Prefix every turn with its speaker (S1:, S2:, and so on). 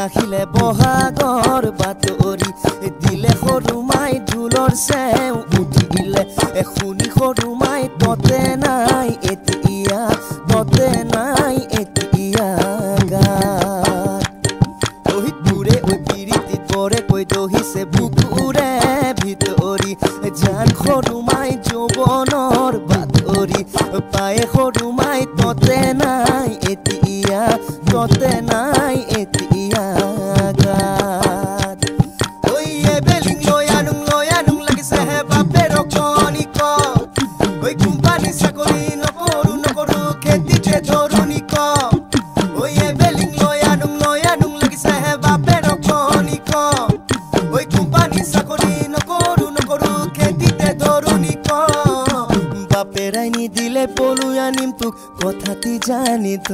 S1: আহিলে বহাগৰ বাতৰি দিলে সৰু মাই ঢোলৰ চেও উঠিলে শুনি সৰু মাই ততে নাই এতিয়া ততে নাই এতিয়া গাত ওই দূৰে ওই পিৰিতি পৰে কৈ দহিছে বুকুৰে ভিতৰি জান সৰু মাই যৌৱনৰ বাতৰি পায়ে সৰু মাই ততে নাই এতিয়া ততে নাই এতিয়া গাত ওই এবেলিং লৈ আনুং লাগিছে হে বাপেৰ কণিক ওই কোম্পানী চাকৰি নকৰো খেতিতে ধৰণি ক ওই এবেলিং লৈ আনুং লাগিছে হে বাপেৰ কণিক ওই কোম্পানী চাকৰি নকৰো খেতিতে ধৰণি ক বাপেৰাই নিদিলে পলুই আনিম তোক কথাটি জানি থ